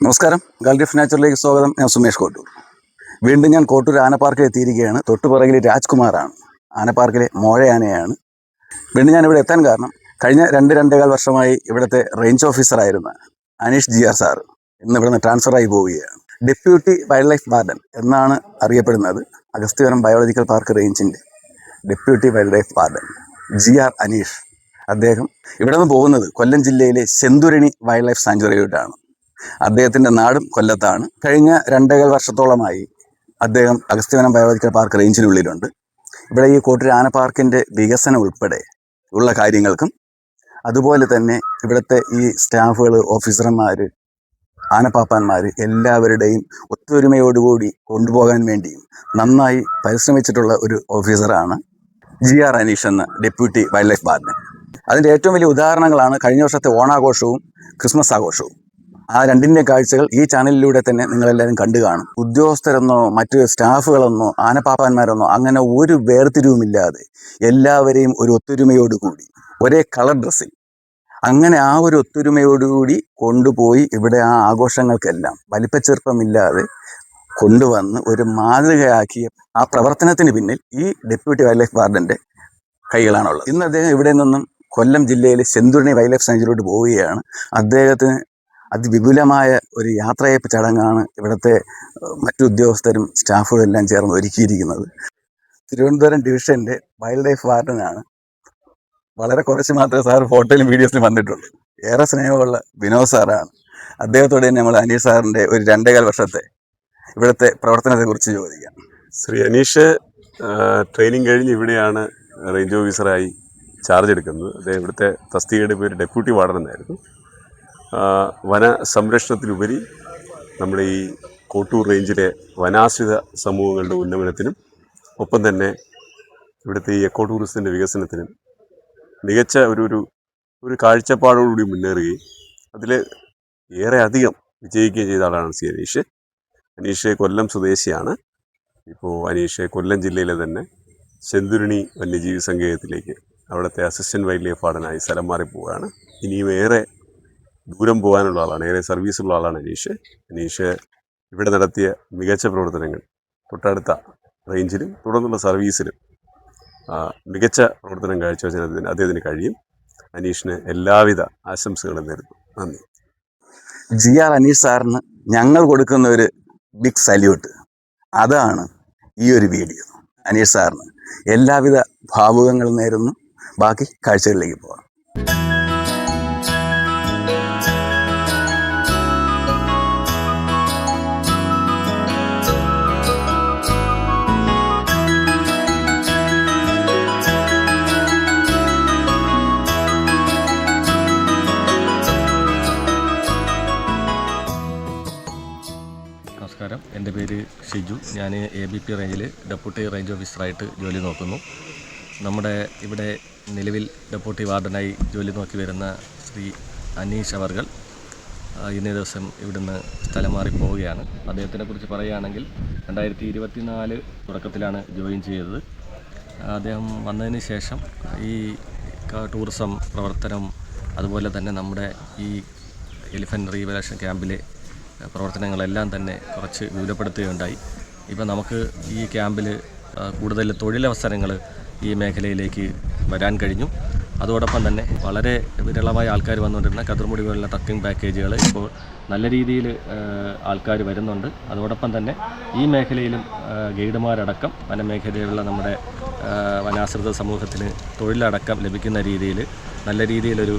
നമസ്കാരം, gallery of നാച്ചുറലിലേക്ക് സ്വാഗതം. ഞാൻ സുമേഷ് കോട്ടൂർ. വീണ്ടും ഞാൻ കോട്ടൂർ ആനപ്പാർക്കിൽ എത്തിയിരിക്കുകയാണ്. തൊട്ടുപുറകിൽ രാജ്കുമാറാണ്, ആനപ്പാർക്കിലെ മോഴയാനയാണ്. വീണ്ടും ഞാൻ ഇവിടെ എത്താൻ കാരണം, കഴിഞ്ഞ 2-2.25 വർഷമായി ഇവിടുത്തെ റേഞ്ച് ഓഫീസറായിരുന്ന അനീഷ് GR സാറ് ഇന്ന് ഇവിടുന്ന് ട്രാൻസ്ഫറായി പോവുകയാണ്. ഡെപ്യൂട്ടി വൈൽഡ് ലൈഫ് വാർഡൻ എന്നാണ് അറിയപ്പെടുന്നത്. അഗസ്ത്യവനം ബയോളജിക്കൽ പാർക്ക് റേഞ്ചിൻ്റെ deputy wild life warden GR Aneesh. അദ്ദേഹം ഇവിടെ നിന്ന് പോകുന്നത് കൊല്ലം ജില്ലയിലെ ചെന്തുരണി വൈൽഡ് ലൈഫ് സാങ്ച്വറിയോട്ടാണ്. അദ്ദേഹത്തിൻ്റെ നാടും കൊല്ലത്താണ്. കഴിഞ്ഞ 2.25 വർഷത്തോളമായി അദ്ദേഹം അഗസ്ത്യവനം ബയോളജിക്കൽ പാർക്ക് റേഞ്ചിനുള്ളിലുണ്ട്. ഇവിടെ ഈ കോട്ടൂർ ആന പാർക്കിൻ്റെ വികസനം ഉൾപ്പെടെ ഉള്ള കാര്യങ്ങൾക്കും അതുപോലെ തന്നെ ഇവിടുത്തെ ഈ സ്റ്റാഫുകൾ, ഓഫീസർമാർ, ആനപ്പാപ്പാന്മാർ എല്ലാവരുടെയും ഒത്തൊരുമയോടുകൂടി കൊണ്ടുപോകാൻ വേണ്ടിയും നന്നായി പരിശ്രമിച്ചിട്ടുള്ള ഒരു ഓഫീസറാണ് GR അനീഷ് എന്ന ഡെപ്യൂട്ടി വൈൽഡ് ലൈഫ് വാർഡൻ. അതിൻ്റെ ഏറ്റവും വലിയ ഉദാഹരണങ്ങളാണ് കഴിഞ്ഞ വർഷത്തെ ഓണാഘോഷവും ക്രിസ്മസ് ആഘോഷവും. ആ രണ്ടിൻ്റെ കാഴ്ചകൾ ഈ ചാനലിലൂടെ തന്നെ നിങ്ങളെല്ലാവരും കണ്ടു കാണും. ഉദ്യോഗസ്ഥരെന്നോ മറ്റ് സ്റ്റാഫുകളെന്നോ ആനപ്പാപ്പാന്മാരെന്നോ അങ്ങനെ ഒരു വേർതിരിവുമില്ലാതെ എല്ലാവരെയും ഒരു ഒത്തൊരുമയോടുകൂടി ഒരേ കളർ ഡ്രസ്സിൽ അങ്ങനെ ആ ഒരു ഒത്തൊരുമയോടുകൂടി കൊണ്ടുപോയി ഇവിടെ ആ ആഘോഷങ്ങൾക്കെല്ലാം വലിപ്പച്ചെറുപ്പമില്ലാതെ കൊണ്ടുവന്ന് ഒരു മാതൃകയാക്കിയ ആ പ്രവർത്തനത്തിന് പിന്നിൽ ഈ ഡെപ്യൂട്ടി വൈൽഡ് ലൈഫ് വാർഡൻ്റെ കൈകളാണുള്ളത്. ഇന്ന് അദ്ദേഹം ഇവിടെ നിന്നും കൊല്ലം ജില്ലയിലെ ചെന്തുരണി വൈൽഡ് ലൈഫ് സാങ്ച്വറിയിലോട്ട് പോവുകയാണ്. അദ്ദേഹത്തിന് അതിവിപുലമായ ഒരു യാത്രയയപ്പ് ചടങ്ങാണ് ഇവിടുത്തെ മറ്റു ഉദ്യോഗസ്ഥരും സ്റ്റാഫുകളും എല്ലാം ചേർന്ന് ഒരുക്കിയിരിക്കുന്നത്. തിരുവനന്തപുരം ഡിവിഷൻ്റെ വൈൽഡ് ലൈഫ് വാർഡനാണ്. വളരെ കുറച്ച് മാത്രമേ സാർ ഫോട്ടോയിലും വീഡിയോസിലും വന്നിട്ടുള്ളൂ. ഏറെ സ്നേഹമുള്ള വിനോദ് സാറാണ്. അദ്ദേഹത്തോട് തന്നെ നമ്മൾ അനീഷ് സാറിൻ്റെ ഒരു 2.25 വർഷത്തെ ഇവിടുത്തെ പ്രവർത്തനത്തെക്കുറിച്ച് ചോദിക്കാം. ശ്രീ അനീഷ് ട്രെയിനിങ് കഴിഞ്ഞ് ഇവിടെയാണ് റേഞ്ച് ഓഫീസറായി ചാർജ് എടുക്കുന്നത്. അദ്ദേഹം ഇവിടുത്തെ തസ്തികയുടെ പേര് ഡെപ്യൂട്ടി വാർഡൻ എന്നായിരുന്നു. വന സംരക്ഷണത്തിലുപരി നമ്മുടെ ഈ കോട്ടൂർ റേഞ്ചിലെ വനാശ്രിത സമൂഹങ്ങളുടെ ഉന്നമനത്തിനും ഒപ്പം തന്നെ ഇവിടുത്തെ ഈ എക്കോ ടൂറിസത്തിൻ്റെ വികസനത്തിനും മികച്ച ഒരു കാഴ്ചപ്പാടോടുകൂടി മുന്നേറുകയും അതിൽ ഏറെ അധികം വിജയിക്കുകയും ചെയ്ത ആളാണ് ശ്രീ അനീഷ്. അനീഷ് കൊല്ലം സ്വദേശിയാണ്. ഇപ്പോൾ അനീഷ് കൊല്ലം ജില്ലയിലെ തന്നെ ചെന്തുരണി വന്യജീവി സങ്കേതത്തിലേക്ക് അവിടുത്തെ അസിസ്റ്റൻറ്റ് വൈൽഡ് ലൈഫ് വാർഡനായി സ്ഥലം മാറി പോവുകയാണ്. ഇനിയും ഏറെ ദൂരം പോകാനുള്ള ആളാണ്, ഏറെ സർവീസുള്ള ആളാണ് അനീഷ്. അനീഷ് ഇവിടെ നടത്തിയ മികച്ച പ്രവർത്തനങ്ങൾ തൊട്ടടുത്ത റേഞ്ചിലും തുടർന്നുള്ള സർവീസിലും മികച്ച പ്രവർത്തനം കാഴ്ചവെച്ചതിന് അദ്ദേഹത്തിന് കഴിയും. അനീഷിന് എല്ലാവിധ ആശംസകളും നേരുന്നു. നന്ദി. GR അനീഷ് സാറിന് ഞങ്ങൾ കൊടുക്കുന്ന ഒരു ബിഗ് സല്യൂട്ട്. അതാണ് ഈ ഒരു വീഡിയോ. അനീഷ് സാറിന് എല്ലാവിധ ഭാവുകങ്ങളും നേരുന്നു. ബാക്കി കാഴ്ചകളിലേക്ക് പോകാം. നമസ്കാരം, എൻ്റെ പേര് ഷിജു. ഞാൻ ABP റേഞ്ചിൽ ഡെപ്യൂട്ടി റേഞ്ച് ഓഫീസറായിട്ട് ജോലി നോക്കുന്നു. നമ്മുടെ ഇവിടെ നിലവിൽ ഡെപ്യൂട്ടി വാർഡനായി ജോലി നോക്കി വരുന്ന ശ്രീ അനീഷ് അവർകൾ ഇന്നേ ദിവസം ഇവിടുന്ന് സ്ഥലം മാറി പോവുകയാണ്. അദ്ദേഹത്തിനെ കുറിച്ച് പറയുകയാണെങ്കിൽ 2024 തുടക്കത്തിലാണ് ജോയിൻ ചെയ്തത്. അദ്ദേഹം വന്നതിന് ശേഷം ഈ ടൂറിസം പ്രവർത്തനം അതുപോലെ തന്നെ നമ്മുടെ ഈ എലിഫൻ്റ് റീവലേഷൻ ക്യാമ്പിലെ പ്രവർത്തനങ്ങളെല്ലാം തന്നെ കുറച്ച് വിപുലപ്പെടുത്തുകയുണ്ടായി. ഇപ്പം നമുക്ക് ഈ ക്യാമ്പിൽ കൂടുതൽ തൊഴിലവസരങ്ങൾ ഈ മേഖലയിലേക്ക് വരാൻ കഴിഞ്ഞു. അതോടൊപ്പം തന്നെ വളരെ വിരളമായ ആൾക്കാർ വന്നുകൊണ്ടിരുന്ന കതിർമുടി പോലുള്ള ട്രക്കിംഗ് പാക്കേജുകൾ ഇപ്പോൾ നല്ല രീതിയിൽ ആൾക്കാർ വരുന്നുണ്ട്. അതോടൊപ്പം തന്നെ ഈ മേഖലയിലും ഗൈഡുമാരടക്കം വനമേഖലയിലുള്ള നമ്മുടെ വനാശ്രിത സമൂഹത്തിന് തൊഴിലടക്കം ലഭിക്കുന്ന രീതിയിൽ നല്ല രീതിയിലൊരു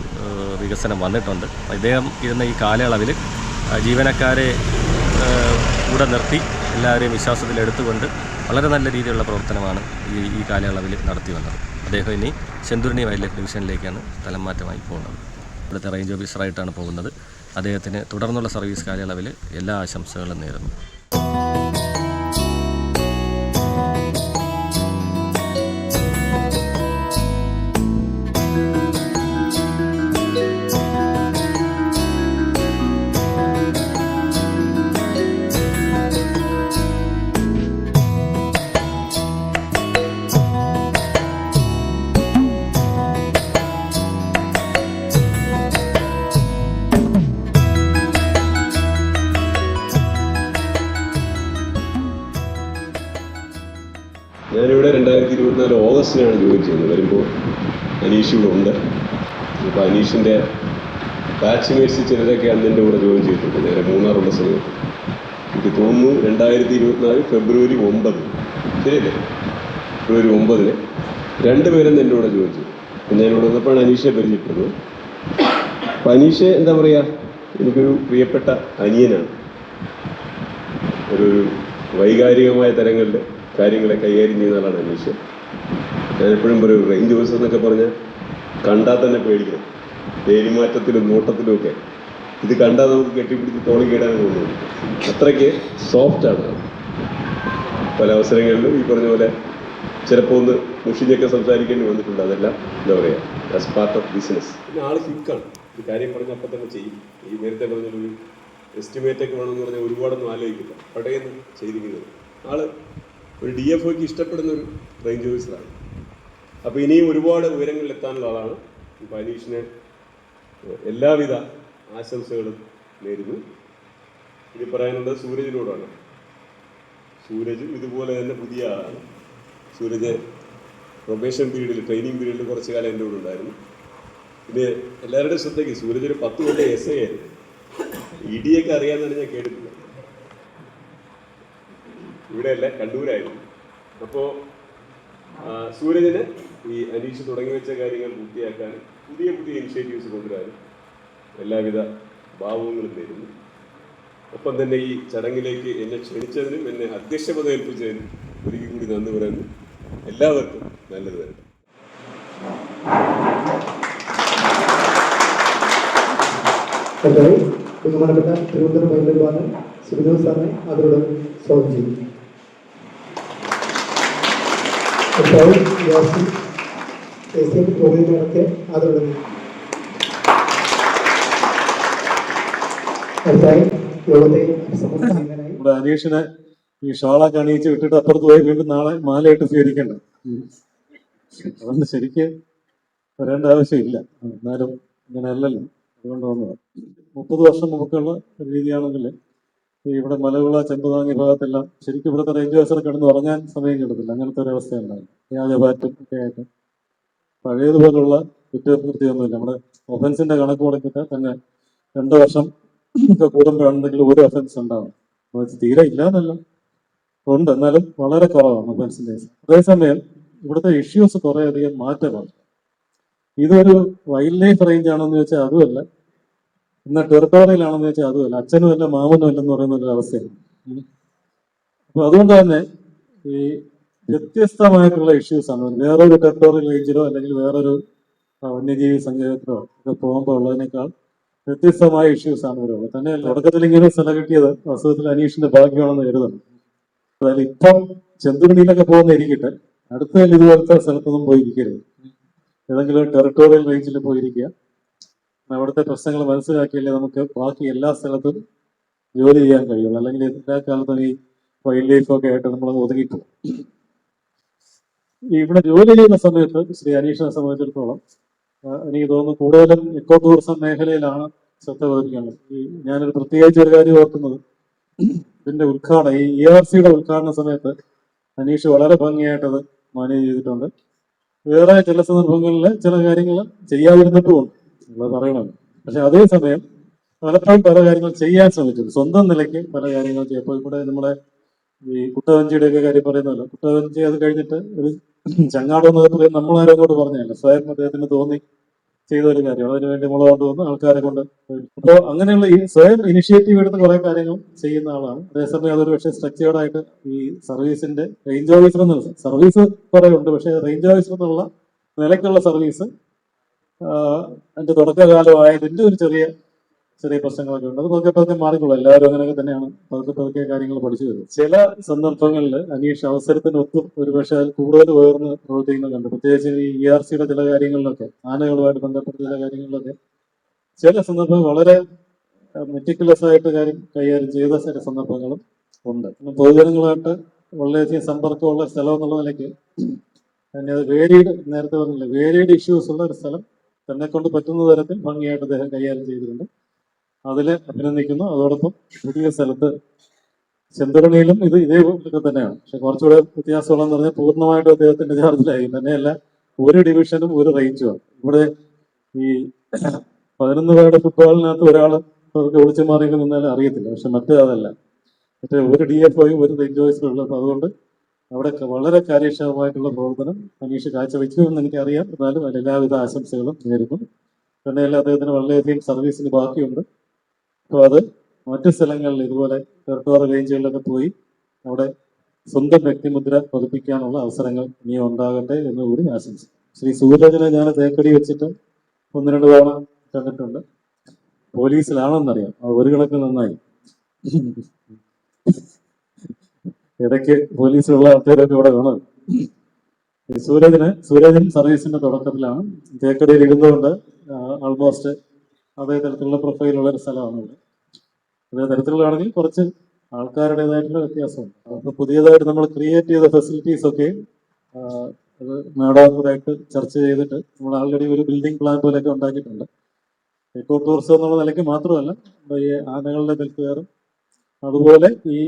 വികസനം വന്നിട്ടുണ്ട്. ഇദ്ദേഹം ഇരുന്ന ഈ കാലയളവിൽ ജീവനക്കാരെ കൂടെ നിർത്തി എല്ലാവരെയും വിശ്വാസത്തിലെടുത്തുകൊണ്ട് വളരെ നല്ല രീതിയിലുള്ള പ്രവർത്തനമാണ് ഈ കാലയളവിൽ നടത്തി വന്നത്. അദ്ദേഹം ഇനി ചെന്തുരണി വൈൽഡ് ലൈഫ് ഡിവിഷനിലേക്കാണ് സ്ഥലം മാറ്റമായി പോകുന്നത്. ഇവിടുത്തെ റേഞ്ച് ഓഫീസറായിട്ടാണ് പോകുന്നത്. അദ്ദേഹത്തിന് തുടർന്നുള്ള സർവീസ് കാലയളവിൽ എല്ലാ ആശംസകളും നേരുന്നു. 2014 ഓഗസ്റ്റിനാണ് ജോയിൻ ചെയ്യുന്നത്. വരുമ്പോൾ അനീഷ് ഇവിടെ ഉണ്ട്. അപ്പോൾ അനീഷിൻ്റെ ബാച്ച്മേറ്റ്സ് ചിലരൊക്കെ അന്ന് എൻ്റെ കൂടെ ജോയിൻ ചെയ്തിട്ടുണ്ട്. നേരെ മൂന്നാറുള്ള സമയത്ത് എനിക്ക് തോന്നുന്നു 2024 ഫെബ്രുവരി 9, ശരിയല്ലേ? ഫെബ്രുവരി 9 രണ്ടുപേരും എൻ്റെ കൂടെ ജോയിൻ ചെയ്തു. പിന്നെ എന്നോട് വന്നപ്പോഴാണ് അനീഷെ പരിചയപ്പെടുന്നത്. അപ്പം അനീഷെ എന്താ പറയുക, എനിക്കൊരു പ്രിയപ്പെട്ട അനിയനാണ്. ഒരു വൈകാരികമായ തരങ്ങളിൽ കാര്യങ്ങളെ കൈകാര്യം ചെയ്യുന്ന ആളാണ് അനീഷ്. ഞാനെപ്പോഴും പറയും, റേഞ്ച് ഓഫീസർ എന്നൊക്കെ പറഞ്ഞാൽ കണ്ടാൽ തന്നെ പേടിക്കണം. പേരുമാറ്റത്തിലും നോട്ടത്തിലും ഒക്കെ ഇത് കണ്ടാൽ നമുക്ക് കെട്ടിപ്പിടിച്ച് തോളി കേടാൻ തോന്നുന്നു. അത്രയ്ക്ക് സോഫ്റ്റാണ്. പല അവസരങ്ങളിലും ഈ പറഞ്ഞ പോലെ ചിലപ്പോൾ ഒന്ന് മുഷിഞ്ഞൊക്കെ സംസാരിക്കേണ്ടി വന്നിട്ടുണ്ട്. അതെല്ലാം എന്താ പറയുക, ആസ് പാർട്ട് ഓഫ് ബിസിനസ്. പിന്നെ ആൾ ക്വിക്കാണ്. ഒരു കാര്യം പറഞ്ഞാൽ അപ്പം തന്നെ ചെയ്യും. ഈ നേരത്തെ പറഞ്ഞൊരു എസ്റ്റിമേറ്റൊക്കെ വേണമെന്ന് പറഞ്ഞാൽ ഒരുപാടൊന്നും ആലോചിക്കില്ല, പടയെന്ന് ചെയ്തിരിക്കുന്നത്. ആൾ ഒരു DFOയ്ക്ക് ഇഷ്ടപ്പെടുന്ന ഒരു റേഞ്ച് ഓഫീസറാണ്. അപ്പോൾ ഇനിയും ഒരുപാട് ഉയരങ്ങളിൽ എത്താനുള്ള ആളാണ്. ഇപ്പോൾ അനീഷിന് എല്ലാവിധ ആശംസകളും നേരുന്നു. ഇനി പറയാനുള്ളത് സൂരജിനോടാണ്. സൂരജ് ഇതുപോലെ തന്നെ പുതിയ ആളാണ്. സൂരജ് പ്രൊബേഷൻ പീരീഡിൽ, ട്രെയിനിങ് പീരീഡിൽ കുറച്ച് കാലം എൻ്റെ കൂടെ ഉണ്ടായിരുന്നു. പിന്നെ എല്ലാവരുടെയും ശ്രദ്ധയ്ക്ക് സൂരജ് ഒരു 10 കൊല്ലം SA ആയിരുന്നു. ഇടിയൊക്കെ അറിയാമെന്നാണ് ഞാൻ കേട്ടിട്ടുള്ളത്. ഇവിടെയല്ല, കണ്ണൂരായിരുന്നു. അപ്പോൾ സൂരജിന് ഈ അനീഷ് തുടങ്ങി വെച്ച കാര്യങ്ങൾ പൂർത്തിയാക്കാനും പുതിയ പുതിയ ഇനിഷ്യേറ്റീവ്സ് കൊണ്ടുവരാനും എല്ലാവിധ ഭാവങ്ങളും നേരുന്നു. ഒപ്പം തന്നെ ഈ ചടങ്ങിലേക്ക് എന്നെ ക്ഷണിച്ചതിനും എന്നെ അധ്യക്ഷ പദം ഏൽപ്പിച്ചതിനും ഒരിക്കൽ കൂടി നന്ദി പറയുന്നു. എല്ലാവർക്കും നല്ലത് വരട്ടെ. ബഹുമാനപ്പെട്ട തിരുവനന്തപുരം വൈദ്യുതി സുബിദോ സാറിനെ അവരോട് സ്വാഗതം ചെയ്യുന്നു. പ്രോഗ്രാമുകളൊക്കെ അവരോട് അടുത്തായി യോഗത്തെ അഭിസംബോധന ചെയ്യുന്നതിനായി ഇവിടെ അനീഷിനെ ഈ ഷാളൊക്കെ അണിയിച്ച് വിട്ടിട്ട് അപ്പുറത്ത് പോയി വീണ്ടും നാളെ മാലയിട്ട് സ്വീകരിക്കണ്ട. അതുകൊണ്ട് ശരിക്ക് വരേണ്ട ആവശ്യമില്ല. എന്നാലും ഇങ്ങനെ അല്ലല്ലോ, അതുകൊണ്ട് വന്നത്. 30 വർഷം മുമ്പൊക്കെയുള്ള രീതിയാണെങ്കിൽ ഇവിടെ മലവിള ചെമ്പതാങ്ങി ഭാഗത്തെല്ലാം ശരിക്കും ഇവിടുത്തെ റേഞ്ച് ഓഫീസർ കിടന്ന് ഉറങ്ങാൻ സമയം കിട്ടത്തില്ല. അങ്ങനത്തെ ഒരു അവസ്ഥയുണ്ടായിരുന്നു. വ്യാജപാറ്റും ഒക്കെ ആയിട്ട് പഴയതുപോലുള്ള കുറ്റകൃത്യമൊന്നുമില്ല. നമ്മുടെ ഒഫൻസിന്റെ കണക്ക് കൊടുത്തിട്ട് തന്നെ 2 വർഷം ഒക്കെ കൂടുമ്പോഴാണെന്തെങ്കിലും ഒരു ഒഫൻസ് ഉണ്ടാവും. തീരെ ഇല്ലാന്നല്ല, ഉണ്ട്, എന്നാലും വളരെ കുറവാണ് ഒഫൻസിന്റെ. അതേസമയം ഇവിടുത്തെ ഇഷ്യൂസ് കുറേയധികം മാറ്റമാണ്. ഇതൊരു വൈൽഡ് ലൈഫ് റേഞ്ച് ആണെന്ന് ചോദിച്ചാൽ അതുമല്ല, എന്നാൽ ടെറിട്ടോറിയൽ ആണെന്ന് ചോദിച്ചാൽ അതുമല്ല, അച്ഛനും അല്ല മാമനും അല്ലെന്ന് പറയുന്ന ഒരു അവസ്ഥയാണ്. അപ്പൊ അതുകൊണ്ട് തന്നെ ഈ വ്യത്യസ്തമായിട്ടുള്ള ഇഷ്യൂസാണ്. വേറൊരു ടെറിട്ടോറിയൽ റേഞ്ചിലോ അല്ലെങ്കിൽ വേറൊരു വന്യജീവി സങ്കേതത്തിലോ ഒക്കെ പോകുമ്പോൾ ഉള്ളതിനേക്കാൾ വ്യത്യസ്തമായ ഇഷ്യൂസാണ് ഇവിടെ ഉള്ളത്. തന്നെ തുടക്കത്തിൽ ഇങ്ങനെ സ്ഥലം കിട്ടിയത് വാസ്തവത്തിൽ അനീഷിന്റെ ഭാഗ്യമാണെന്ന് കരുതണം. അതായത് ഇപ്പം ചെന്തുരുണിയിലൊക്കെ പോകുന്ന ഇരിക്കട്ടെ, അടുത്ത ഇതുപോലത്തെ സ്ഥലത്തൊന്നും പോയിരിക്കരുത്. ഏതെങ്കിലും ടെറിട്ടോറിയൽ റേഞ്ചിൽ പോയിരിക്കുക. അവിടുത്തെ പ്രശ്നങ്ങൾ മനസ്സിലാക്കിയാലേ നമുക്ക് ബാക്കി എല്ലാ സ്ഥലത്തും ജോലി ചെയ്യാൻ കഴിയുള്ളൂ. അല്ലെങ്കിൽ എല്ലാ കാലത്തും ഈ വൈൽഡ് ലൈഫൊക്കെ ആയിട്ട് നമ്മൾ ഒതുങ്ങിപ്പോകും. ഇവിടെ ജോലി ചെയ്യുന്ന സമയത്ത് ശ്രീ അനീഷിനെ സംബന്ധിച്ചിടത്തോളം എനിക്ക് തോന്നുന്നു കൂടുതലും എക്കോ ടൂറിസം മേഖലയിലാണ് ശ്രദ്ധ പതിപ്പിക്കുന്നത്. ഞാനൊരു പ്രത്യേകിച്ച് ഒരു കാര്യം ഓർക്കുന്നത്, ഇതിന്റെ ഉദ്ഘാടനം, ഈ ERCയുടെ ഉദ്ഘാടന സമയത്ത് അനീഷ് വളരെ ഭംഗിയായിട്ടത് മാനേജ് ചെയ്തിട്ടുണ്ട്. വേറെ ചില സന്ദർഭങ്ങളിൽ ചില കാര്യങ്ങൾ ചെയ്യാതിരുന്നിട്ടുമുണ്ട്, നമ്മൾ പറയണം. പക്ഷെ അതേസമയം പലപ്പോഴും പല കാര്യങ്ങൾ ചെയ്യാൻ ശ്രമിച്ചിട്ടുണ്ട്, സ്വന്തം നിലയ്ക്ക് പല കാര്യങ്ങൾ ചെയ്യും. അപ്പോൾ ഇവിടെ നമ്മുടെ ഈ കുട്ടവഞ്ചിയുടെ ഒക്കെ കാര്യം പറയുന്നല്ലോ, കുട്ടവഞ്ചി അത് കഴിഞ്ഞിട്ട് ഒരു ചങ്ങാടമെന്ന് പറയുന്നത് നമ്മളാരും അങ്ങോട്ട് പറഞ്ഞതല്ല, സ്വയം അദ്ദേഹത്തിന് തോന്നി ചെയ്ത ഒരു കാര്യമാണ്. അതിനുവേണ്ടി മുള കൊണ്ടുവന്ന് ആൾക്കാരെ കൊണ്ട്. അപ്പോൾ അങ്ങനെയുള്ള ഈ സ്വയം ഇനിഷ്യേറ്റീവ് എടുത്ത് കുറെ കാര്യങ്ങൾ ചെയ്യുന്ന ആളാണ്. അതേസമയം അതൊരു പക്ഷേ സ്ട്രക്ചേർഡായിട്ട് ഈ സർവീസിന്റെ റേഞ്ച് ഓഫീസർ എന്നുള്ള സർവീസ് കുറെ ഉണ്ട്, പക്ഷേ റേഞ്ച് ഓഫീസർ എന്നുള്ള നിലയ്ക്കുള്ള സർവീസ് അതിന്റെ തുടക്കകാലമായതിന്റെ ഒരു ചെറിയ പ്രശ്നങ്ങളൊക്കെ ഉണ്ട്. അത് പതുക്കെ മാറിക്കൊള്ളും. എല്ലാവരും അങ്ങനെയൊക്കെ തന്നെയാണ് പതുക്കെ കാര്യങ്ങൾ പഠിച്ചു വരുന്നത്. ചില സന്ദർഭങ്ങളിൽ അനീഷ് അവസരത്തിന് ഒത്തും ഒരുപക്ഷെ അതിൽ കൂടുതൽ ഉയർന്ന് പ്രവർത്തിക്കുന്നത് കണ്ടു. പ്രത്യേകിച്ച് ഈ ERCയുടെ ചില കാര്യങ്ങളിലൊക്കെ, ആനകളുമായിട്ട് ബന്ധപ്പെട്ട ചില കാര്യങ്ങളിലൊക്കെ ചില സന്ദർഭങ്ങൾ വളരെ മെറ്റിക്കുലസ് ആയിട്ട് കൈകാര്യം ചെയ്ത ചില സന്ദർഭങ്ങളും ഉണ്ട്. പൊതുജനങ്ങളുമായിട്ട് വളരെയധികം സമ്പർക്കമുള്ള സ്ഥലം എന്നുള്ള നിലയ്ക്ക് തന്നെ അത് നേരത്തെ പറഞ്ഞില്ല, വേരിയഡ് ഇഷ്യൂസ് ഉള്ള ഒരു സ്ഥലം തന്നെ കൊണ്ട് പറ്റുന്ന തരത്തിൽ ഭംഗിയായിട്ട് അദ്ദേഹം കൈകാര്യം ചെയ്തിട്ടുണ്ട്. അതിൽ അഭിനന്ദിക്കുന്നു. അതോടൊപ്പം പുതിയ സ്ഥലത്ത് ചെന്തടണിയിലും ഇതേപോലെ തന്നെയാണ്. പക്ഷെ കുറച്ചുകൂടെ വ്യത്യാസമുള്ളതെന്ന് പറഞ്ഞാൽ പൂർണ്ണമായിട്ടും അദ്ദേഹത്തിന്റെ ചാർജിലായി. തന്നെയല്ല, ഒരു ഡിവിഷനും ഒരു റേഞ്ചുമാണ്. ഇവിടെ ഈ 11 പേരുടെ ഫുട്ബോളിനകത്ത് ഒരാൾ ഒളിച്ചു മാറി നിന്നാലും അറിയത്തില്ല. പക്ഷെ മറ്റേ അതല്ല, മറ്റേ ഒരു DFOയും ഒരു റേഞ്ച് ഓഫീസറുള്ളൂ. അപ്പൊ അതുകൊണ്ട് അവിടെ വളരെ കാര്യക്ഷമമായിട്ടുള്ള പ്രവർത്തനം അനീഷ് കാഴ്ചവെക്കുമെന്ന് എനിക്കറിയാം. എന്നാലും അതിന് എല്ലാവിധ ആശംസകളും നേരുന്നു. തന്നെയല്ല, അദ്ദേഹത്തിന് വളരെയധികം സർവീസിന് ബാക്കിയുണ്ട്. അപ്പോൾ അത് മറ്റു സ്ഥലങ്ങളിൽ ഇതുപോലെ ടെറിട്ടോറിയൽ റേഞ്ചുകളിലൊക്കെ പോയി അവിടെ സ്വന്തം വ്യക്തിമുദ്ര പതിപ്പിക്കാനുള്ള അവസരങ്ങൾ ഇനിയും ഉണ്ടാകട്ടെ എന്ന് കൂടി ആശംസിക്കും. ശ്രീ സൂരജിനെ ഞാൻ തേക്കടി വെച്ചിട്ട് 1-2 തവണ കണ്ടിട്ടുണ്ട്. പോലീസിലാണെന്നറിയാം, ഒരു കണക്ക് നന്നായി. ഇടയ്ക്ക് പോലീസിലുള്ള ആൾക്കാരൊക്കെ ഇവിടെ വേണം. സൂരജൻ സർവീസിന്റെ തുടക്കത്തിലാണ്. തേക്കടിയിൽ ഇരുന്നുകൊണ്ട് ആൾമോസ്റ്റ് അതേ തരത്തിലുള്ള പ്രൊഫൈലുള്ള ഒരു സ്ഥലമാണ് ഇവിടെ. അതേ തരത്തിലുള്ളതാണെങ്കിൽ കുറച്ച് ആൾക്കാരുടേതായിട്ടുള്ള വ്യത്യാസമുണ്ട്. അപ്പോൾ പുതിയതായിട്ട് നമ്മൾ ക്രിയേറ്റ് ചെയ്ത ഫെസിലിറ്റീസ് ഒക്കെ അത് മാഡായിട്ട് ചർച്ച ചെയ്തിട്ട് നമ്മൾ ആൾറെഡി ഒരു ബിൽഡിംഗ് പ്ലാൻ പോലെയൊക്കെ ഉണ്ടാക്കിയിട്ടുണ്ട്. എക്കോ ടൂറിസം എന്നുള്ള നിലയ്ക്ക് മാത്രമല്ല, ഈ ആനകളുടെ വെൽഫെയറും അതുപോലെ ഈ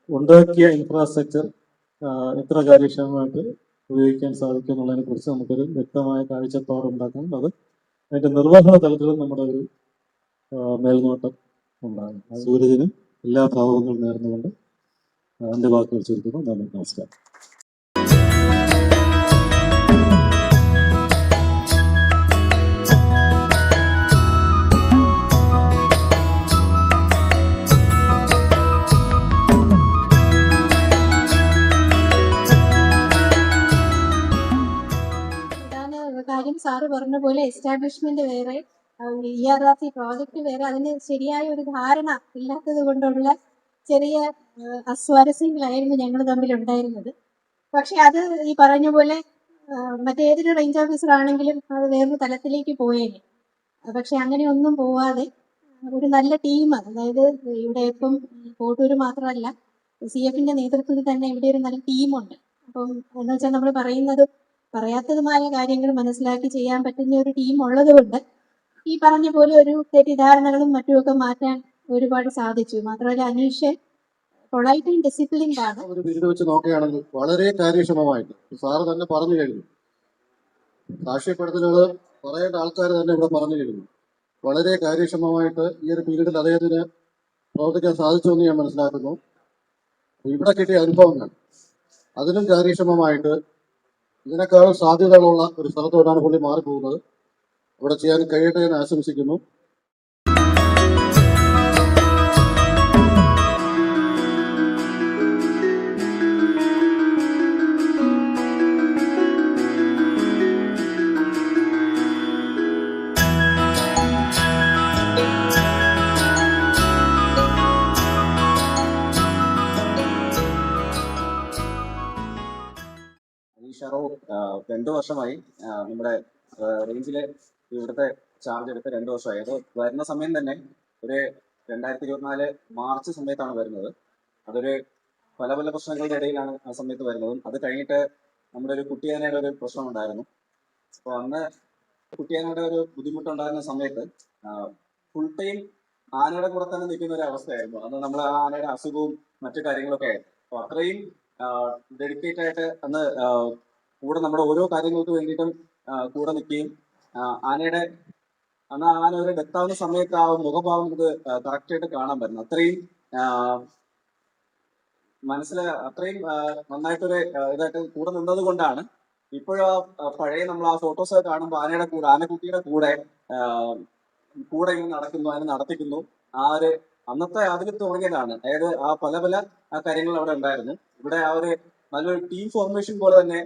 ഉണ്ടാക്കിയ ഇൻഫ്രാസ്ട്രക്ചർ എത്ര കാര്യക്ഷമമായിട്ട് ഉപയോഗിക്കാൻ സാധിക്കും എന്നുള്ളതിനെ കുറിച്ച് നമുക്കൊരു വ്യക്തമായ കാഴ്ചപ്പാട് ഉണ്ടാക്കണം. അത് അതിന്റെ നിർവഹണ തലത്തിലും നമ്മുടെ ഒരു മേൽനോട്ടം ഉണ്ടാകും. സൂരജിനും എല്ലാ ഭാവങ്ങളും നേർന്നുകൊണ്ട് എൻ്റെ വാക്കുകൾ ചുരുക്കുന്നു. നന്ദി, നമസ്കാരം. കാര്യം സാറ് പറഞ്ഞ പോലെ എസ്റ്റാബ്ലിഷ്മെന്റ് വേറെ, ERRC പ്രോജക്റ്റ് വേറെ, അതിന് ശരിയായ ഒരു ധാരണ ഇല്ലാത്തത് കൊണ്ടുള്ള ചെറിയ അസ്വാരസ്യങ്ങളായിരുന്നു ഞങ്ങൾ തമ്മിൽ ഉണ്ടായിരുന്നത്. പക്ഷെ അത് ഈ പറഞ്ഞ പോലെ മറ്റേതൊരു റേഞ്ച് ഓഫീസർ ആണെങ്കിലും അത് വേറൊരു തലത്തിലേക്ക് പോയേനെ. പക്ഷെ അങ്ങനെ ഒന്നും പോവാതെ ഒരു നല്ല ടീം, അതായത് ഇവിടെ ഇപ്പം കോട്ടൂർ മാത്രമല്ല, CFന്റെ നേതൃത്വത്തിൽ തന്നെ ഇവിടെ ഒരു നല്ല ടീമുണ്ട്. അപ്പം എന്ന് വെച്ചാൽ നമ്മൾ പറയാത്തതുമായ കാര്യങ്ങൾ മനസ്സിലാക്കി ചെയ്യാൻ പറ്റുന്ന ഒരു ടീം ഉള്ളത് കൊണ്ട് ഈ പറഞ്ഞ പോലെ ഒരു തെറ്റിദ്ധാരണകളും മറ്റുമൊക്കെ മാറ്റാൻ ഒരുപാട് സാധിച്ചു. മാത്രമല്ല, അനീഷ് പൊളൈറ്റ് ആൻഡ് ഡിസിപ്ലിൻഡ് ആണ്. ഒരു വീട് വെച്ച് നോക്കുകയാണെങ്കിൽ വളരെ കാര്യക്ഷമമായിട്ട് സാറ് തന്നെ പറഞ്ഞു കഴിഞ്ഞു. സാക്ഷ്യപ്പെടുത്തലുകൾ പറയേണ്ട ആൾക്കാർ തന്നെ ഇവിടെ പറഞ്ഞു കഴിഞ്ഞു. വളരെ കാര്യക്ഷമമായിട്ട് ഈ ഒരു പീരീഡിൽ അദ്ദേഹത്തിന് പ്രവർത്തിക്കാൻ സാധിച്ചു എന്ന് ഞാൻ മനസ്സിലാക്കുന്നു. ഇവിടെ കിട്ടിയ അനുഭവങ്ങൾ അതിനും കാര്യക്ഷമമായിട്ട് ഇതിനേക്കാളും സാധ്യതകളുള്ള ഒരു സ്ഥലത്തോടാണ് പുള്ളി മാറിപ്പോകുന്നത്. അവിടെ ചെയ്യാൻ കഴിയട്ടെ എന്ന് ആശംസിക്കുന്നു. ഷറോ 2 വർഷമായി നമ്മുടെ റേഞ്ചിലെ ഇവിടുത്തെ ചാർജ് എടുത്ത് 2 വർഷമായി. അത് വരുന്ന സമയം തന്നെ ഒരു 2024 മാർച്ച് സമയത്താണ് വരുന്നത്. അതൊരു പല പ്രശ്നങ്ങളുടെ ഇടയിലാണ് ആ സമയത്ത് വരുന്നതും. അത് കഴിഞ്ഞിട്ട് നമ്മുടെ ഒരു കുട്ടിയാനയുടെ ഒരു പ്രശ്നം ഉണ്ടായിരുന്നു. അപ്പോൾ അന്ന് കുട്ടിയാനയുടെ ഒരു ബുദ്ധിമുട്ടുണ്ടായിരുന്ന സമയത്ത് ഫുൾ ടൈം ആനയുടെ കൂടെ തന്നെ നിൽക്കുന്ന ഒരു അവസ്ഥയായിരുന്നു. അന്ന് നമ്മൾ ആ ആനയുടെ അസുഖവും മറ്റു കാര്യങ്ങളൊക്കെ ആയിരുന്നു. അപ്പോൾ അത്രയും ഡെഡിക്കേറ്റ് ആയിട്ട് അന്ന് കൂടെ നമ്മുടെ ഓരോ കാര്യങ്ങൾക്ക് വേണ്ടിയിട്ടും കൂടെ നിൽക്കുകയും ആനയുടെ അന്ന് ആന ഒരു ഡെത്താവുന്ന സമയത്ത് ആ മുഖഭാവം നമുക്ക് കറക്റ്റായിട്ട് കാണാൻ പറ്റുന്നു. അത്രയും അത്രയും നന്നായിട്ടൊരു ഇതായിട്ട് കൂടെ നിന്നത് കൊണ്ടാണ് ഇപ്പോഴും പഴയ നമ്മൾ ആ ഫോട്ടോസ് കാണുമ്പോൾ ആനയുടെ കൂടെ ആനക്കുട്ടിയുടെ കൂടെ ഇങ്ങനെ നടക്കുന്നു, അതിനെ നടത്തിക്കുന്നു. ആ ഒരു അന്നത്തെ അതിൽ തുടങ്ങിയതാണ്. അതായത് ആ പല കാര്യങ്ങൾ അവിടെ ഉണ്ടായിരുന്നു. ഇവിടെ ആ ഒരു നല്ലൊരു ടീം ഫോർമേഷൻ പോലെ തന്നെ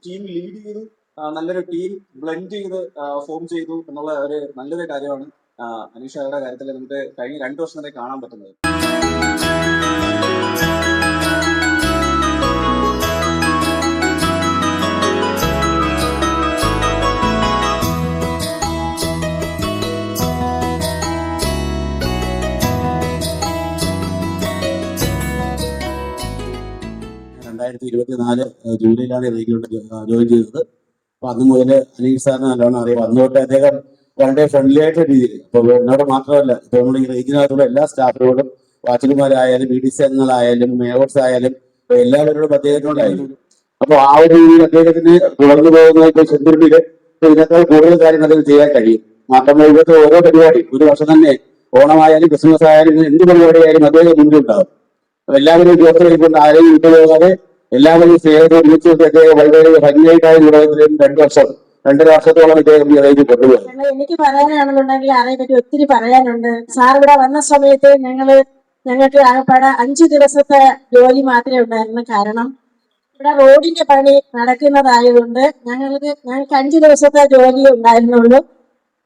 ടീം ലീഡ് ചെയ്തു, നല്ലൊരു ടീം ബ്ലെൻഡ് ചെയ്ത് ഫോം ചെയ്തു എന്നുള്ള ഒരു നല്ലൊരു കാര്യമാണ് അനീഷയുടെ കാര്യത്തിൽ നമുക്ക് കഴിഞ്ഞ 2 വർഷം വരെ കാണാൻ പറ്റുന്നത്. ജൂലൈയിലാണ് ജോയിൻ ചെയ്തത്. അപ്പൊ അന്ന് മുതൽ അനീഷ് സാറിന് നല്ലോണം അറിയാം. അന്ന് തൊട്ട് അദ്ദേഹം വളരെ ഫ്രണ്ട്ലി ആയിട്ടുള്ള രീതിയിൽ, അപ്പോൾ എന്നോട് മാത്രമല്ല, ഇപ്പോൾ നമ്മുടെ ഈ റേഞ്ചിനകത്തുള്ള എല്ലാ സ്റ്റാഫിനോടും വാച്ചർമാരായാലും BDC അംഗങ്ങളായാലും മേയേഴ്സ് ആയാലും എല്ലാവരോടും അദ്ദേഹത്തിനുണ്ടായിരുന്നു. അപ്പൊ ആ ഒരു രീതിയിൽ അദ്ദേഹത്തിന് തുടർന്നു പോകുന്ന സെക്യൂരിറ്റിയില് ഇതിനേക്കാൾ കൂടുതൽ കാര്യങ്ങൾ അദ്ദേഹം ചെയ്യാൻ കഴിയും. മാത്രമല്ല ഇവിടുത്തെ ഓരോ പരിപാടി ഒരു വർഷം തന്നെ ഓണമായാലും ക്രിസ്മസ് ആയാലും എന്ത് പരിപാടിയായാലും അദ്ദേഹം മുന്നിലുണ്ടാവും. എല്ലാവരും ജോലി കഴിക്കൊണ്ട് ആരെയും വിട്ടുപോകാതെ എല്ലാവരും സ്നേഹത്തോട് വിളിച്ചുകൊണ്ട് അദ്ദേഹം വളരെ ഭംഗിയായിട്ടായ നിർവഹണത്തിലും 2 വർഷം 2.5 വർഷത്തോളം ഇദ്ദേഹം ഈ റേഞ്ച് കൊണ്ടുപോയി. എനിക്ക് പറയാനാണെന്നുണ്ടെങ്കിൽ അതേപറ്റി ഒത്തിരി പറയാനുണ്ട്. സാർ ഇവിടെ വന്ന സമയത്ത് ഞങ്ങൾക്ക് ആകപ്പാടെ 5 ദിവസത്തെ ജോലി മാത്രമേ ഉണ്ടായിരുന്നു. കാരണം ഇവിടെ റോഡിന്റെ പണി നടക്കുന്നതായതുകൊണ്ട് ഞങ്ങൾക്ക് 5 ദിവസത്തെ ജോലി ഉണ്ടായിരുന്നുള്ളൂ.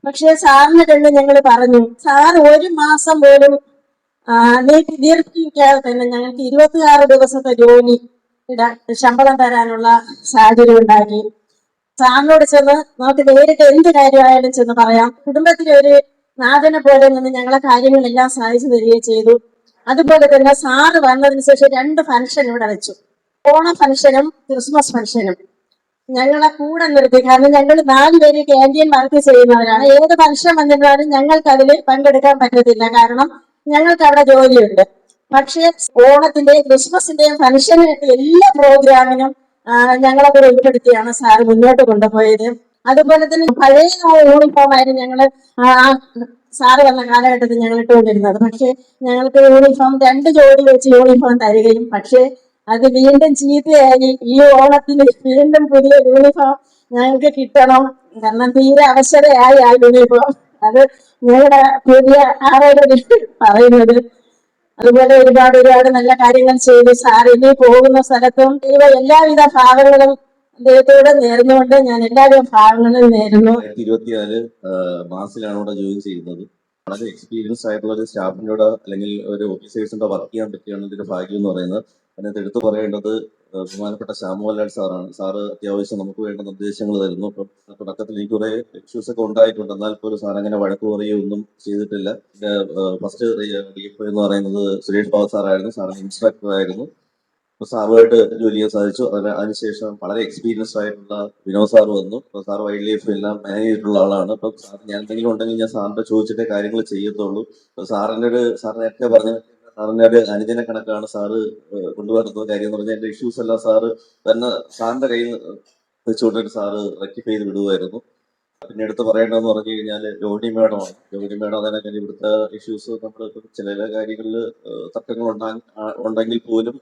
പക്ഷെ സാറിനെ കണ്ട് ഞങ്ങൾ പറഞ്ഞു, സാർ 1 മാസം പോലും ദീർഘിക്കാതെ തന്നെ ഞങ്ങൾക്ക് 26 ദിവസത്തെ ജോലി ശമ്പളം തരാനുള്ള സാഹചര്യം ഉണ്ടാക്കി. സാറിനോട് ചെന്ന് നമുക്ക് നേരിട്ട് എന്ത് കാര്യമായാലും ചെന്ന് പറയാം. കുടുംബത്തിലെ ഒരു നാഥനെ പോലെ നിന്ന് ഞങ്ങളെ കാര്യങ്ങളെല്ലാം സാധിച്ചു തരികയും ചെയ്തു. അതുപോലെ തന്നെ സാറ് വന്നതിന് ശേഷം 2 ഫംഗ്ഷൻ ഇവിടെ വെച്ചു. ഓണ ഫംഗ്ഷനും ക്രിസ്മസ് ഫംഗ്ഷനും ഞങ്ങളെ കൂടെ നിർത്തി. കാരണം ഞങ്ങൾ 4 പേര് ക്യാൻറ്റീൻ വർക്ക് ചെയ്യുന്നവരാണ്. ഏത് ഫംഗ്ഷൻ വന്നിട്ടാലും ഞങ്ങൾക്ക് അതിൽ പങ്കെടുക്കാൻ പറ്റത്തില്ല. കാരണം ഞങ്ങൾക്ക് അവിടെ ജോലിയുണ്ട്. പക്ഷേ ഓണത്തിന്റെയും ക്രിസ്മസിന്റെയും ഫംഗ്ഷന് എല്ലാ പ്രോഗ്രാമിനും ഞങ്ങളെ കൂടെ ഉൾപ്പെടുത്തിയാണ് സാറ് മുന്നോട്ട് കൊണ്ടുപോയത്. അതുപോലെ തന്നെ പഴയ യൂണിഫോം ആയിരുന്നു ഞങ്ങള് സാറ് വന്ന കാലഘട്ടത്തിൽ ഞങ്ങൾ ഇട്ടുകൊണ്ടിരുന്നത്. പക്ഷെ ഞങ്ങൾക്ക് യൂണിഫോം 2 ജോഡി വെച്ച് യൂണിഫോം തരികയും പക്ഷെ അത് വീണ്ടും ചീത്തയായി. ഈ ഓണത്തിന് വീണ്ടും പുതിയ യൂണിഫോം ഞങ്ങൾക്ക് കിട്ടണം. കാരണം തീരെ അവശതയായി ആ യൂണിഫോം. അത് ഞങ്ങളുടെ പുതിയ ആരോട് പറയുന്നത്. അതുപോലെ ഒരുപാട് നല്ല കാര്യങ്ങൾ ചെയ്തു. സാർ ഇനി പോകുന്ന സ്ഥലത്തും എല്ലാവിധ ഭാവങ്ങളും അദ്ദേഹത്തോട് നേർന്നുകൊണ്ട് ഞാൻ എല്ലാവിധ ഭാവങ്ങളും നേരുന്നു. 2024 മാർച്ചിലാണ് ഇവിടെ ജോയിൻ ചെയ്യുന്നത്. വളരെ എക്സ്പീരിയൻസ് ആയിട്ടുള്ള ഒരു സ്റ്റാഫിനോട് അല്ലെങ്കിൽ ഒരു ഓഫീസേഴ്സിന്റെ വർക്ക് ചെയ്യാൻ പറ്റിയാണ് ഇതിന്റെ ഭാഗ്യം എന്ന് പറയുന്നത്. അതിനകത്ത് എടുത്തു പറയേണ്ടത് ബഹുമാനപ്പെട്ട ശ്യാമോഹൻലാൽ സാറാണ്. സാറ് അത്യാവശ്യം നമുക്ക് വേണ്ട നിർദ്ദേശങ്ങൾ തരുന്നു. അപ്പം തുടക്കത്തിൽ എനിക്ക് കുറെ ഇഷ്യൂസ് ഒക്കെ ഉണ്ടായിട്ടുണ്ട്. എന്നാൽ പോലും സാർ അങ്ങനെ വഴക്ക് പറയുകയൊന്നും ചെയ്തിട്ടില്ല. ഫസ്റ്റ് DFO എന്ന് പറയുന്നത് സുരേഷ് ബാബു സാറായിരുന്നു. സാറിന് ഇൻസ്ട്രക്ടർ ആയിരുന്നു. അപ്പൊ സാറുമായിട്ട് ജോലി ചെയ്യാൻ സാധിച്ചു. അതിനുശേഷം വളരെ എക്സ്പീരിയൻസ്ഡ് ആയിട്ടുള്ള വിനോദ് സാർ വന്നു. അപ്പൊ സാർ വൈൽഡ് ലൈഫ് എല്ലാം മാനേജ് ചെയ്തിട്ടുള്ള ആളാണ്. അപ്പൊ സാർ ഞാൻ എന്തെങ്കിലും ഉണ്ടെങ്കിൽ ഞാൻ സാറിന്റെ ചോദിച്ചിട്ടേ കാര്യങ്ങൾ ചെയ്യത്തുള്ളൂ. അപ്പൊ സാർ നേരത്തെ പറഞ്ഞ സാറിന്റെ ഒരു അനുജന കണക്കാണ് സാറ് കൊണ്ടുവരുന്ന കാര്യം എന്ന് പറഞ്ഞാൽ എന്റെ ഇഷ്യൂസ് എല്ലാം സാറ് തന്നെ സാറിന്റെ കയ്യിൽ വെച്ചുകൊണ്ടിട്ട് സാറ് റെക്ടിഫൈ ചെയ്ത് വിടുമായിരുന്നു. പിന്നെ എടുത്ത് പറയേണ്ടതെന്ന് പറഞ്ഞു കഴിഞ്ഞാൽ രോഹിണി മേഡമാണ്. രോഹിണി മേഡം അതിനൊക്കെ ഇവിടുത്തെ ഇഷ്യൂസ് നമ്മൾ ചില കാര്യങ്ങളിൽ തർക്കങ്ങൾ ഉണ്ടെങ്കിൽ പോലും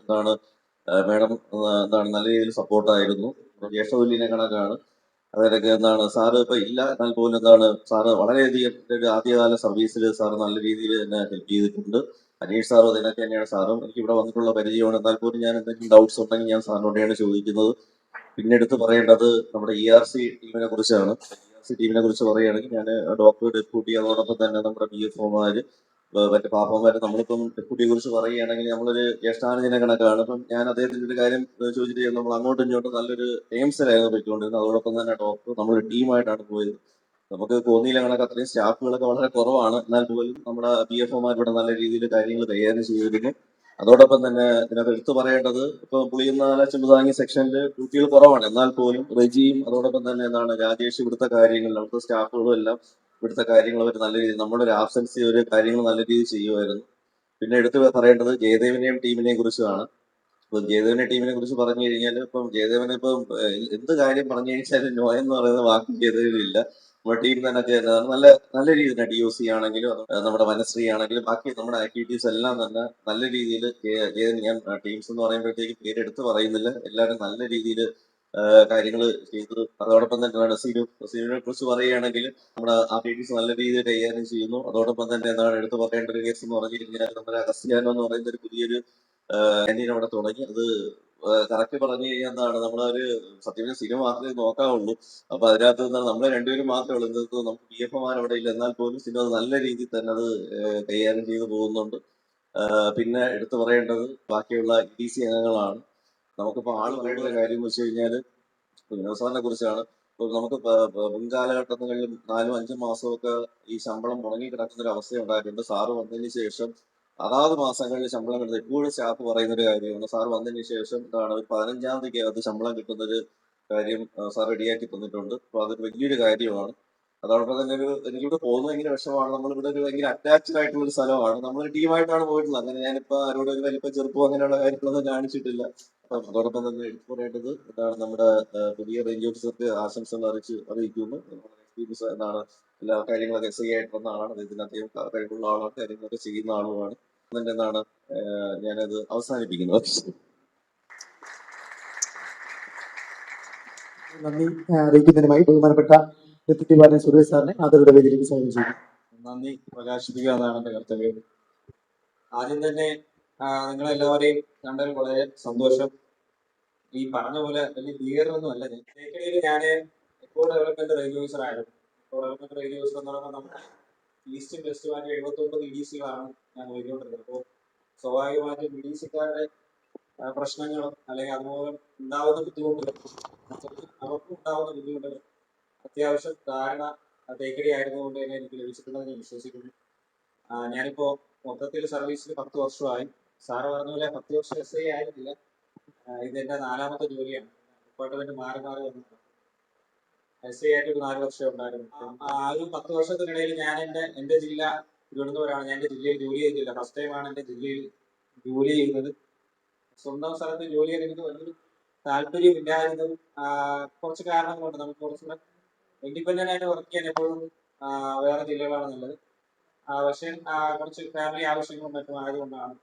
മേഡം നല്ല രീതിയിൽ സപ്പോർട്ടായിരുന്നു. ജ്യേഷ്ഠതുല്യനെ കണക്കാണ്. അതിനൊക്കെ സാറ് ഇപ്പൊ ഇല്ല എന്നാൽ പോലും സാറ് വളരെയധികം ആദ്യകാല സർവീസിൽ സാറ് നല്ല രീതിയിൽ എന്നെ ഹെൽപ്പ് ചെയ്തിട്ടുണ്ട്. അനീഷ് സാറും അതിനൊക്കെ തന്നെയാണ്. സാറും എനിക്ക് ഇവിടെ വന്നിട്ടുള്ള പരിചയമാണ്. എന്നാൽ പോലും ഞാൻ എന്തെങ്കിലും ഡൗട്ട്സ് ഉണ്ടെങ്കിൽ ഞാൻ സാറിനോടെയാണ് ചോദിക്കുന്നത്. പിന്നെ എടുത്ത് പറയേണ്ടത് നമ്മുടെ ERC ടീമിനെ കുറിച്ചാണ്. ERC ടീമിനെ കുറിച്ച് പറയുകയാണെങ്കിൽ ഞാൻ ഡോക്ടർ ഡെപ്യൂട്ടി അതോടൊപ്പം തന്നെ നമ്മുടെ BFOമാര് മറ്റു പാപ്പന്മാര് നമ്മളിപ്പം ഡെപ്യൂട്ടിയെ കുറിച്ച് പറയുകയാണെങ്കിൽ നമ്മളൊരു ജ്യേഷ്ഠാനുജന കണക്കാണ്. അപ്പം ഞാൻ അദ്ദേഹത്തിന്റെ ഒരു കാര്യം ചോദിച്ചിട്ട് നമ്മൾ അങ്ങോട്ടും ഇങ്ങോട്ടും നല്ലൊരു ടേംസിലായിരുന്നു പറ്റിക്കൊണ്ടിരുന്നത്. അതോടൊപ്പം തന്നെ ഡോക്ടർ നമ്മളൊരു ടീമായിട്ടാണ് പോയത്. നമുക്ക് കോന്നിയിലെ കണക്ക് അത്രയും സ്റ്റാഫുകളൊക്കെ വളരെ കുറവാണ്. എന്നാൽ പോലും നമ്മുടെ BFOമാർ ഇവിടെ നല്ല രീതിയിൽ കാര്യങ്ങൾ കൈകാര്യം ചെയ്തിരുന്നു. അതോടൊപ്പം തന്നെ ഇതിനകത്ത് എടുത്തു പറയേണ്ടത് ഇപ്പൊ പുളിയന്നാല ചെമ്പുതാങ്ങി സെക്ഷനിൽ ഡ്യൂട്ടികൾ കുറവാണ്. എന്നാൽ പോലും റെജിയും അതോടൊപ്പം തന്നെ രാജേഷ് ഇവിടുത്തെ കാര്യങ്ങൾ അവിടുത്തെ സ്റ്റാഫുകളും എല്ലാം ഇവിടുത്തെ കാര്യങ്ങൾ അവർ നല്ല രീതിയിൽ നമ്മുടെ ഒരു ആബ്സൻസി ഒരു കാര്യങ്ങൾ നല്ല രീതിയിൽ ചെയ്യുമായിരുന്നു. പിന്നെ എടുത്തു പറയേണ്ടത് ജയദേവനെയും ടീമിനെയും കുറിച്ചാണ്. ഇപ്പൊ ജയദേവന്റെ ടീമിനെ കുറിച്ച് പറഞ്ഞു കഴിഞ്ഞാൽ ഇപ്പം ജയദേവനെ ഇപ്പം എന്ത് കാര്യം പറഞ്ഞു കഴിഞ്ഞാലും നോ എന്ന് പറയുന്ന വാക്ക് ജയദേവനില്ല. നമ്മുടെ ടീം തന്നെ നല്ല രീതിയിൽ DOC ആണെങ്കിലും നമ്മുടെ വനശ്രീ ആണെങ്കിലും ബാക്കി നമ്മുടെ ആക്ടിവിറ്റീസ് എല്ലാം തന്നെ നല്ല രീതിയിൽ ഞാൻ ടീംസ് എന്ന് പറയുമ്പോഴത്തേക്ക് പേരെടുത്ത് പറയുന്നില്ല. എല്ലാവരും നല്ല രീതിയിൽ കാര്യങ്ങൾ ചെയ്തു. അതോടൊപ്പം തന്നെ നസീറിനെ കുറിച്ച് പറയുകയാണെങ്കിൽ നമ്മുടെ ആക്ടിവിറ്റീസ് നല്ല രീതിയിൽ കൈകാര്യം ചെയ്യുന്നു. അതോടൊപ്പം തന്നെ എടുത്ത് പറയേണ്ട ഒരു കേസ് എന്ന് പറഞ്ഞു കഴിഞ്ഞാൽ നമ്മുടെ അഗസ്ത്യാനോ എന്ന് പറയുന്ന ഒരു പുതിയൊരു ക്യാൻറ്റീൻ അവിടെ തുടങ്ങി. അത് കറക്റ്റ് പറഞ്ഞു കഴിഞ്ഞാൽ നമ്മളൊരു സത്യം സിനിമ മാത്രമേ നോക്കാവുള്ളൂ. അപ്പൊ അതിനകത്ത് നമ്മളെ രണ്ടുപേരും മാത്രമേ ഉള്ളൂ. നമുക്ക് BFOമാർ അവിടെ ഇല്ല. എന്നാൽ പോലും സിനിമ നല്ല രീതിയിൽ തന്നെ അത് കൈകാര്യം ചെയ്തു പോകുന്നുണ്ട്. പിന്നെ എടുത്തു പറയേണ്ടത് ബാക്കിയുള്ള EDC അംഗങ്ങളാണ്. നമുക്കിപ്പോ ആള് പറയേണ്ട കാര്യം എന്ന് വെച്ച് കഴിഞ്ഞാൽ വിനോദ് സാറിനെ കുറിച്ചാണ്. നമുക്ക് മുൻകാലഘട്ടങ്ങളിൽ 4-5 മാസമൊക്കെ ഈ ശമ്പളം മുടങ്ങി കിടക്കുന്ന ഒരു അവസ്ഥ ഉണ്ടായിട്ടുണ്ട്. സാറ് വന്നതിന് ശേഷം അതാത് മാസങ്ങളിൽ ശമ്പളം കിട്ടുന്നത് എപ്പോഴും സ്റ്റാഫ് പറയുന്ന ഒരു കാര്യമാണ്. സാർ വന്നതിന് ശേഷം ഒരു 15-ാം തീയതിക്ക് അകത്ത് ശമ്പളം കിട്ടുന്ന ഒരു കാര്യം സാർ റെഡിയാക്കി തന്നിട്ടുണ്ട്. അപ്പൊ അതൊരു വലിയൊരു കാര്യമാണ്. അതോടൊപ്പം തന്നെ എനിക്കിവിടെ പോകുന്നത് ഭയങ്കര വിഷമമാണ്. നമ്മളിവിടെ ഒരു ഭയങ്കര അറ്റാച്ച്ഡ് ആയിട്ടുള്ള ഒരു സ്ഥലമാണ്. നമ്മളൊരു ടീമായിട്ടാണ് പോയിട്ടുള്ളത്. അങ്ങനെ ഞാനിപ്പോ ആരോടും ഒരു വലിപ്പ ചെറുപ്പം അങ്ങനെയുള്ള കാര്യങ്ങളൊന്നും കാണിച്ചിട്ടില്ല. അപ്പം അതോടൊപ്പം തന്നെ എടുത്തു പറയേണ്ടത് എന്താണ്, നമ്മുടെ പുതിയ റേഞ്ച് ഓഫീസർക്ക് ആശംസകൾ അറിയിക്കുന്നു. എക്സ്പീരിയൻസ് എന്നാണ് എല്ലാ കാര്യങ്ങളൊക്കെ ആയിട്ടുള്ള ആളാണ്. അദ്ദേഹത്തിന് അധികം കഴിവുള്ള ആളാണ്, കാര്യങ്ങളൊക്കെ ചെയ്യുന്ന ആളുമാണ്. എന്നാണ് ഞാനത് അവസാനിപ്പിക്കുന്നത്. നന്ദി അറിയിക്കുന്നതിനുമായി ബഹുമാനപ്പെട്ട ഡെപ്യൂട്ടി വാർഡൻ സുരേഷ് സാറിനെ ആദരയുടെ വേദിയിലേക്ക് സ്വാഗതം ചെയ്യുന്നു. നന്ദി പ്രകാശിപ്പിക്കുക എന്നതാണ് എൻ്റെ കർത്തവ്യം. ആദ്യം തന്നെ നിങ്ങളെല്ലാവരെയും കണ്ടതിൽ വളരെ സന്തോഷം. ഈ പറഞ്ഞ പോലെ വലിയ ഭീകരമൊന്നും അല്ല. ഞാൻ എക്കോ ഡെവലപ്മെന്റ് റേഞ്ച് ഓഫീസർ ആയിരുന്നു. എക്കോ ഡെവലപ്മെന്റ് റേഞ്ച് ഓഫീസർ എന്ന് പറയുമ്പോൾ നമ്മുടെ ഈസ്റ്റും വെസ്റ്റുമായിട്ട് 79 EDCകളാണ് ഞാൻ പോയിക്കൊണ്ടിരുന്നത്. അപ്പോൾ സ്വാഭാവികമായിട്ടും EDCക്കാരുടെ പ്രശ്നങ്ങളും അല്ലെങ്കിൽ അതുമൂലം ഉണ്ടാവുന്ന ബുദ്ധിമുട്ടുകൾ, അവർക്കും ഉണ്ടാവുന്ന ബുദ്ധിമുട്ടുകൾ അത്യാവശ്യം ധാരണ തേക്കടി ആയിരുന്നുകൊണ്ട് തന്നെ എനിക്ക് ലഭിച്ചിട്ടുണ്ടെന്ന് ഞാൻ വിശ്വസിക്കുന്നു. ഞാനിപ്പോ മൊത്തത്തിൽ സർവീസിൽ 10 വർഷമായി. സാറ് പറഞ്ഞ പോലെ 10 വർഷം SI ആയിരുന്നില്ല. ഇതെന്റെ 4ാമത്തെ ജോലിയാണ്. ഡിപ്പാർട്ട്മെന്റ് മാറി മാറി വന്നിട്ടുണ്ട്. SI ആയിട്ട് ഒരു 4 വർഷം ഉണ്ടായിരുന്നു. ആ ഒരു 10 വർഷത്തിനിടയിൽ ഞാൻ എന്റെ ജില്ല തിരുവനന്തപുരമാണ്. ഞാൻ എന്റെ ജില്ലയിൽ ജോലി ചെയ്തില്ല. ഫസ്റ്റ് ടൈമാണ് എന്റെ ജില്ലയിൽ ജോലി ചെയ്യുന്നത്. സ്വന്തം സ്ഥലത്ത് ജോലി ചെയ്യാൻ എനിക്ക് വലിയൊരു താല്പര്യമില്ലായിരുന്നതും കുറച്ച് കാരണങ്ങളുണ്ട്. നമുക്ക് കുറച്ചുകൂടെ ഇൻഡിപെൻഡന്റ് ആയിട്ട് വർക്ക് ചെയ്യാൻ എപ്പോഴും വേറെ ജില്ലകളാണ് നല്ലത്. പക്ഷേ കുറച്ച് ഫാമിലി ആവശ്യങ്ങളും മറ്റും ആയതുകൊണ്ടാണ്.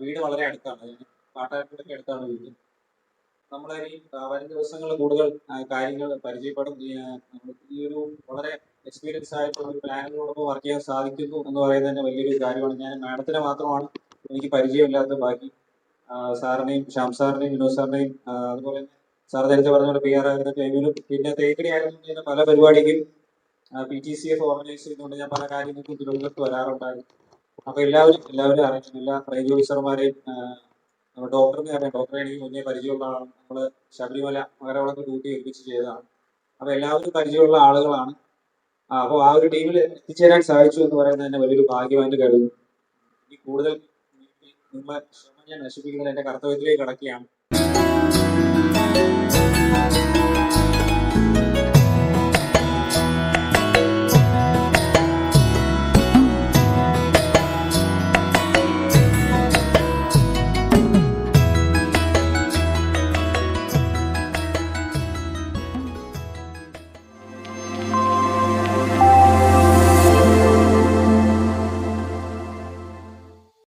വീട് വളരെ അടുത്താണ്, പാട്ടായത്തിലൊക്കെ അടുത്താണ് വീട്. നമ്മളെ ഈ വരും ദിവസങ്ങളിൽ കൂടുതൽ കാര്യങ്ങൾ പരിചയപ്പെടും. ഈ ഒരു വളരെ എക്സ്പീരിയൻസ് ആയിട്ടുള്ള ഒരു പ്ലാനിനോടൊപ്പം വർക്ക് ചെയ്യാൻ സാധിക്കുന്നു എന്ന് പറയുന്നത് തന്നെ വലിയൊരു കാര്യമാണ്. ഞാൻ മാഡത്തിനെ മാത്രമാണ് എനിക്ക് പരിചയമില്ലാത്ത. ബാക്കി സാറിനെയും ശ്യാം സാറിനെയും വിനോദ് സാറിനെയും അതുപോലെ തന്നെ സാർ നേരത്തെ പറഞ്ഞ പോലെ PR ആയിരുന്ന ടൈമിലും പിന്നെ തേക്കടി ആയിരുന്നു പല പരിപാടിക്കും PTCF ഓർഗനൈസ് ചെയ്തുകൊണ്ട് ഞാൻ പല കാര്യങ്ങൾക്കും തിരുവനന്തപുരത്ത് വരാറുണ്ടായിരുന്നു. അപ്പൊ എല്ലാവരും അറിയാം. എല്ലാ റേഞ്ച് ഓഫീസർമാരെയും ഡോക്ടറിനെ അറിയാം. ഡോക്ടറെ എനിക്ക് മുന്നേ പരിചയമുള്ള ആളാണ്. നമ്മള് ശബരിമല മകരവിളക്ക് ഡ്യൂട്ടി ഏൽപ്പിച്ച് ചെയ്തതാണ്. അപ്പൊ എല്ലാവരും പരിചയമുള്ള ആളുകളാണ്. അപ്പോൾ ആ ഒരു ടീമിൽ എത്തിച്ചേരാൻ സാധിച്ചു എന്ന് പറയുന്നത് തന്നെ വലിയൊരു ഭാഗ്യമായിട്ട് കരുതുന്നു. ഈ കൂടുതൽ നിങ്ങളെ ശ്രമം ഞാൻ നശിപ്പിക്കുന്നത് എന്റെ കർത്തവ്യത്തിലേക്ക് കടക്കുകയാണ്.